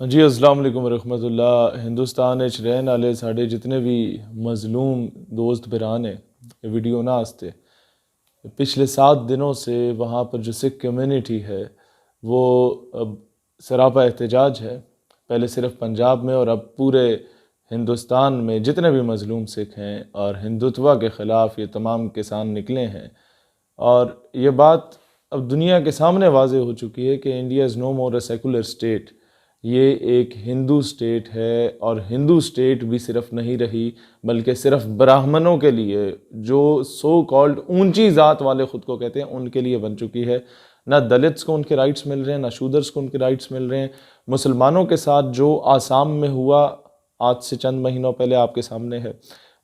जी अस्सलाम वालेकुम रहमतुल्लाह। हिंदुस्तान च रहने वाले साढ़े जितने भी मज़लूम दोस्त बिरान है ये वीडियो ना आस्ते पिछले 7 दिनों से वहाँ पर जो सिख कम्युनिटी है वो अब सरापा एहतजाज है। पहले सिर्फ पंजाब में और अब पूरे हिंदुस्तान में जितने भी मज़लूम सिख हैं और हिंदुत्व के ख़िलाफ़ ये तमाम किसान निकले हैं। और ये बात अब दुनिया के सामने वाज़े हो चुकी है कि India is no more a secular state. ये एक हिंदू स्टेट है और हिंदू स्टेट भी सिर्फ नहीं रही बल्कि सिर्फ ब्राह्मणों के लिए, जो सो कॉल्ड ऊंची ज़ात वाले ख़ुद को कहते हैं, उनके लिए बन चुकी है। ना दलित्स को उनके राइट्स मिल रहे हैं, ना शूदर्स को उनके राइट्स मिल रहे हैं। मुसलमानों के साथ जो आसाम में हुआ आज से चंद महीनों पहले आपके सामने है,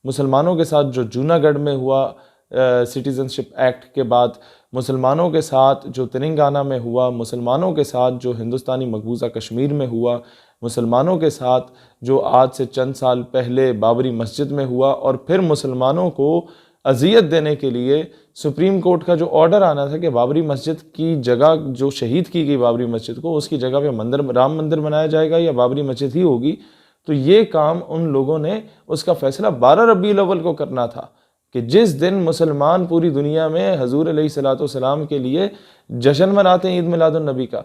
मुसलमानों के साथ जो जूनागढ़ में हुआ सिटीज़नशिप एक्ट के बाद, मुसलमानों के साथ जो तेलंगाना में हुआ, मुसलमानों के साथ जो हिंदुस्तानी मकबूजा कश्मीर में हुआ, मुसलमानों के साथ जो आज से चंद साल पहले बाबरी मस्जिद में हुआ, और फिर मुसलमानों को अजियत देने के लिए सुप्रीम कोर्ट का जो ऑर्डर आना था कि बाबरी मस्जिद की जगह जो शहीद की गई बाबरी मस्जिद को, उसकी जगह पे मंदिर, राम मंदिर बनाया जाएगा या बाबरी मस्जिद ही होगी। तो ये काम उन लोगों ने, उसका फैसला 12 रबीउल अव्वल को करना था कि जिस दिन मुसलमान पूरी दुनिया में हजूर अलैहिस्सलाम के लिए जश्न मनाते हैं ईद मिलादुन नबी का,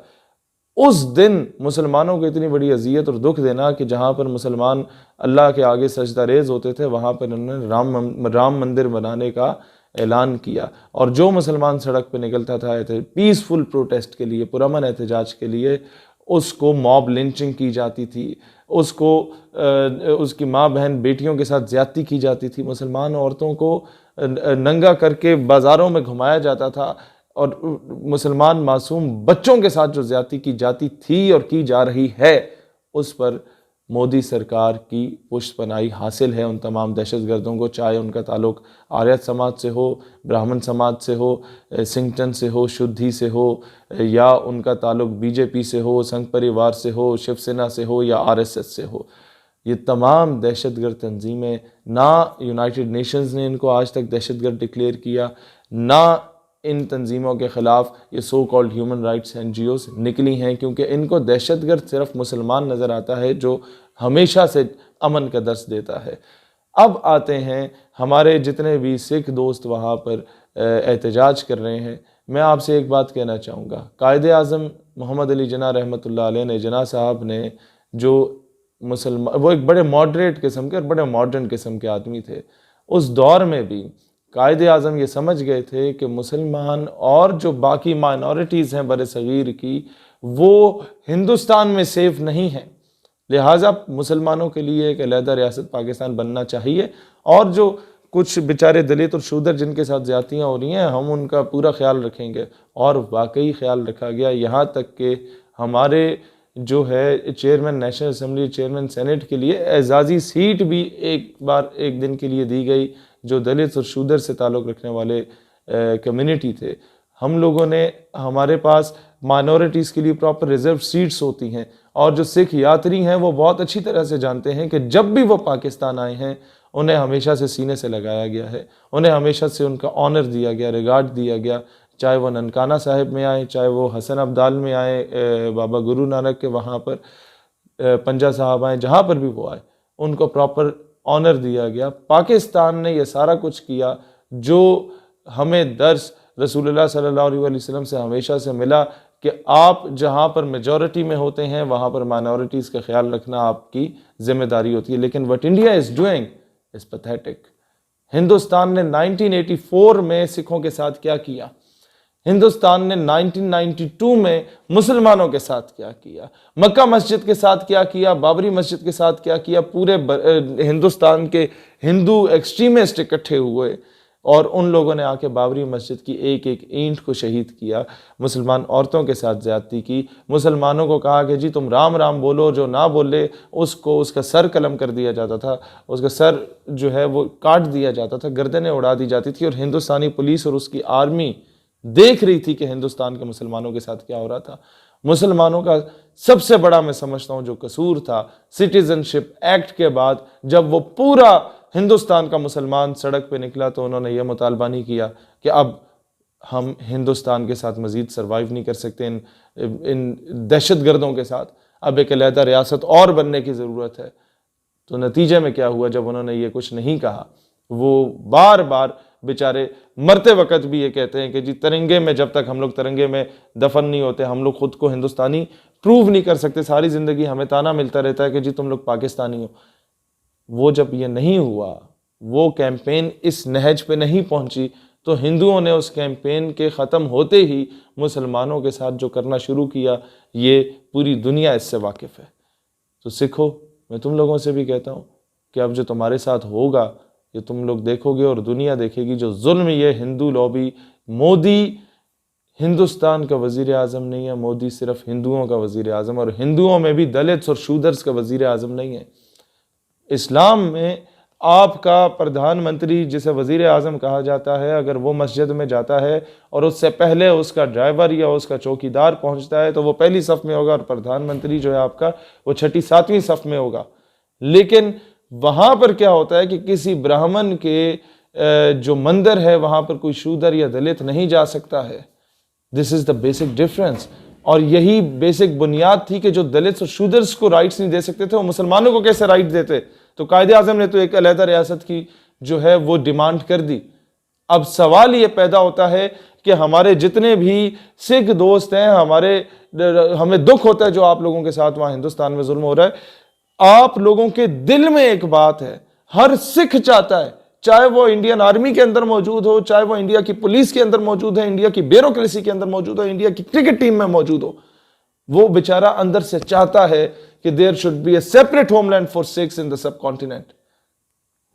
उस दिन मुसलमानों को इतनी बड़ी अजियत और दुख देना कि जहाँ पर मुसलमान अल्लाह के आगे सजदा रेज होते थे वहाँ पर उन्होंने राम मंदिर बनाने का ऐलान किया। और जो मुसलमान सड़क पर निकलता था पीसफुल प्रोटेस्ट के लिए, पुरअमन एहतजाज के लिए, उसको मॉब लिंचिंग की जाती थी, उसको उसकी माँ बहन बेटियों के साथ ज़्यादती की जाती थी, मुसलमान औरतों को नंगा करके बाज़ारों में घुमाया जाता था, और मुसलमान मासूम बच्चों के साथ जो ज़्यादती की जाती थी और की जा रही है, उस पर मोदी सरकार की पुष्टपनाही हासिल है उन तमाम दहशतगर्दों को, चाहे उनका ताल्लुक आर्यत समाज से हो, ब्राह्मण समाज से हो, सिंगटन से हो, शुद्धि से हो, या उनका ताल्लुक बीजेपी से हो, संघ परिवार से हो, शिवसेना से हो या आरएसएस से हो। ये तमाम दहशतगर्द तंजीमें, ना यूनाइटेड नेशंस ने इनको आज तक दहशतगर्द डिक्लेयर किया, ना इन तंजीमों के ख़िलाफ़ ये so called human rights NGOs निकली हैं, क्योंकि इनको दहशतगर्द सिर्फ मुसलमान नज़र आता है जो हमेशा से अमन का दर्स देता है। अब आते हैं हमारे जितने भी सिख दोस्त वहाँ पर एहतजाज कर रहे हैं। मैं आपसे एक बात कहना चाहूँगा, कायदे आज़म मोहम्मद अली जिन्ना रहमतुल्लाह अलैह ने, जिन्ना साहब ने, जो मुसलमान, वो एक बड़े मॉडरेट किस्म के और बड़े मॉडर्न किस्म के आदमी थे, उस दौर में भी कायदे आज़म ये समझ गए थे कि मुसलमान और जो बाकी माइनॉरिटीज़ हैं बर सग़ीर की, वो हिंदुस्तान में सेफ नहीं हैं, लिहाजा मुसलमानों के लिए एक अलहदा रियासत पाकिस्तान बनना चाहिए, और जो कुछ बेचारे दलित और शूदर जिनके साथ ज़्यादतियाँ हो रही हैं, हम उनका पूरा ख्याल रखेंगे। और वाकई ख्याल रखा गया, यहाँ तक कि हमारे जो है chairman national assembly, chairman senate के लिए एजाज़ी सीट भी एक बार एक दिन के लिए दी गई, जो दलित और शूदर से ताल्लुक़ रखने वाले कम्युनिटी थे। हम लोगों ने, हमारे पास माइनॉरिटीज़ के लिए प्रॉपर रिज़र्व सीट्स होती हैं, और जो सिख यात्री हैं वो बहुत अच्छी तरह से जानते हैं कि जब भी वो पाकिस्तान आए हैं उन्हें हमेशा से सीने से लगाया गया है, उन्हें हमेशा से उनका ऑनर दिया गया, रिगार्ड दिया गया, चाहे वो ननकाना साहिब में आए, चाहे वो हसन अब्दाल में आए, बाबा गुरु नानक के वहाँ पर पंजा साहब आए, जहाँ पर भी वो आए उनको प्रॉपर ऑनर दिया गया। पाकिस्तान ने ये सारा कुछ किया जो हमें दर्स रसूलुल्लाह सल्लल्लाहु अलैहि वसल्लम से हमेशा से मिला कि आप जहाँ पर मेजॉरिटी में होते हैं वहाँ पर माइनॉरिटीज़ का ख्याल रखना आपकी जिम्मेदारी होती है। लेकिन what India is doing is pathetic. Hindustan ने 1984 में सिखों के साथ क्या किया, हिंदुस्तान ने 1992 में मुसलमानों के साथ क्या किया, मक्का मस्जिद के साथ क्या किया, बाबरी मस्जिद के साथ क्या किया, पूरे हिंदुस्तान के हिंदू एक्सट्रीमिस्ट इकट्ठे हुए और उन लोगों ने आके बाबरी मस्जिद की एक एक ईंट को शहीद किया, मुसलमान औरतों के साथ ज़्यादती की, मुसलमानों को कहा कि जी तुम राम राम बोलो, जो ना बोले उसको उसका सर कलम कर दिया जाता था, उसका सर जो है वो काट दिया जाता था, गर्दनें उड़ा दी जाती थी। और हिंदुस्तानी पुलिस और उसकी आर्मी देख रही थी कि हिंदुस्तान के मुसलमानों के साथ क्या हो रहा था। मुसलमानों का सबसे बड़ा मैं समझता हूँ जो कसूर था सिटीजनशिप एक्ट के बाद, जब वो पूरा हिंदुस्तान का मुसलमान सड़क पे निकला तो उन्होंने ये मुतालबा नहीं किया कि अब हम हिंदुस्तान के साथ मज़ीद सर्वाइव नहीं कर सकते इन दहशत गर्दों के साथ, अब एक अलहदा रियासत और बनने की ज़रूरत है। तो नतीजे में क्या हुआ, जब उन्होंने ये कुछ नहीं कहा, वो बार बार बेचारे मरते वक्त भी ये कहते हैं कि जी तिरंगे में, जब तक हम लोग तिरंगे में दफन नहीं होते, हम लोग खुद को हिंदुस्तानी प्रूव नहीं कर सकते। सारी ज़िंदगी हमें ताना मिलता रहता है कि जी तुम लोग पाकिस्तानी हो। वो जब ये नहीं हुआ, वो कैंपेन इस नहज पे नहीं पहुंची, तो हिंदुओं ने उस कैंपेन के ख़त्म होते ही मुसलमानों के साथ जो करना शुरू किया, ये पूरी दुनिया इससे वाकिफ़ है। तो सिखो, मैं तुम लोगों से भी कहता हूँ कि अब जो तुम्हारे साथ होगा ये तुम लोग देखोगे और दुनिया देखेगी। जो जुल्म ये हिंदू लॉबी, मोदी हिंदुस्तान का वज़ीर आज़म नहीं है, मोदी सिर्फ हिंदुओं का वज़ीर आज़म, और हिंदुओं में भी दलित्स और शूदर्स का वज़ीर आज़म नहीं है। इस्लाम में आपका प्रधानमंत्री, जिसे वज़ीर आज़म कहा जाता है, अगर वो मस्जिद में जाता है और उससे पहले उसका ड्राइवर या उसका चौकीदार पहुंचता है तो वो पहली सफ़ में होगा, और प्रधानमंत्री जो है आपका वो छठी सातवीं सफ़ में होगा। लेकिन वहाँ पर क्या होता है कि किसी ब्राह्मण के जो मंदिर है वहाँ पर कोई शूदर या दलित नहीं जा सकता है। This is the basic difference. और यही बेसिक बुनियाद थी कि जो दलित और शूदर्स को राइट्स नहीं दे सकते थे, वो मुसलमानों को कैसे राइट देते। तो कायदे आज़म ने तो एक अलहदा रियासत की जो है वो डिमांड कर दी। अब सवाल ये पैदा होता है कि हमारे जितने भी सिख दोस्त हैं, हमें दुख होता है जो आप लोगों के साथ वहाँ हिंदुस्तान में जुल्म हो रहा है। आप लोगों के दिल में एक बात है, हर सिख चाहता है, चाहे वो इंडियन आर्मी के अंदर मौजूद हो, चाहे वो इंडिया की पुलिस के अंदर मौजूद है, इंडिया की ब्यूरोक्रेसी के अंदर मौजूद हो, इंडिया की क्रिकेट टीम में मौजूद हो, वो बेचारा अंदर से चाहता है कि there should be a separate homeland for Sikhs in the subcontinent.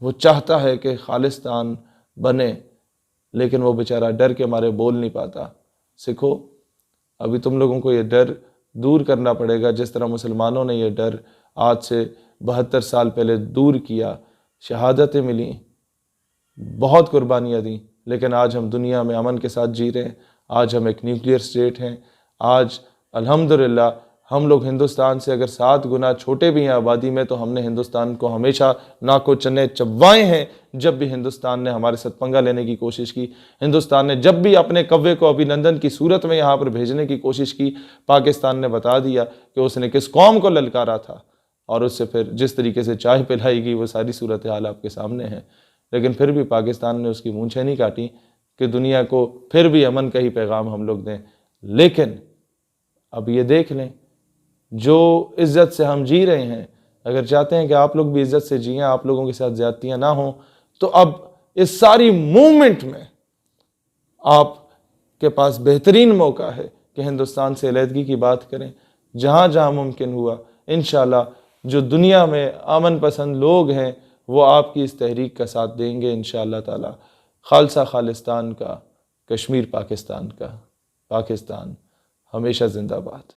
वो चाहता है कि खालिस्तान बने, लेकिन वो बेचारा डर के मारे बोल नहीं पाता। सिखो, अभी तुम लोगों को ये डर दूर करना पड़ेगा, जिस तरह मुसलमानों ने ये डर आज से 72 साल पहले दूर किया। शहादतें मिली, बहुत कुर्बानियाँ दी, लेकिन आज हम दुनिया में अमन के साथ जी रहे हैं। आज हम एक न्यूक्लियर स्टेट हैं। आज अल्हम्दुलिल्लाह हम लोग हिंदुस्तान से अगर 7 गुना छोटे भी हैं आबादी में, तो हमने हिंदुस्तान को हमेशा नाको चने चबवाए हैं। जब भी हिंदुस्तान ने हमारे साथ पंगा लेने की कोशिश की, हिंदुस्तान ने जब भी अपने कव्वे को अभिनंदन की सूरत में यहाँ पर भेजने की कोशिश की, पाकिस्तान ने बता दिया कि उसने किस कौम को ललकारा था, और उससे फिर जिस तरीके से चाय पिलाई गई वो सारी सूरत हाल आपके सामने है। लेकिन फिर भी पाकिस्तान ने उसकी मूंछें नहीं काटी कि दुनिया को फिर भी अमन का ही पैगाम हम लोग दें। लेकिन अब ये देख लें, जो इज़्ज़त से हम जी रहे हैं, अगर चाहते हैं कि आप लोग भी इज़्ज़त से जिएं, आप लोगों के साथ ज़्यादतियाँ ना हों, तो अब इस सारी मूवमेंट में आपके पास बेहतरीन मौका है कि हिंदुस्तान से अलहदगी की बात करें। जहाँ जहाँ मुमकिन हुआ, इंशाल्लाह जो दुनिया में अमन पसंद लोग हैं वो आपकी इस तहरीक का साथ देंगे इंशाअल्लाह ताला। खालसा खालिस्तान का, कश्मीर पाकिस्तान का, पाकिस्तान हमेशा जिंदाबाद।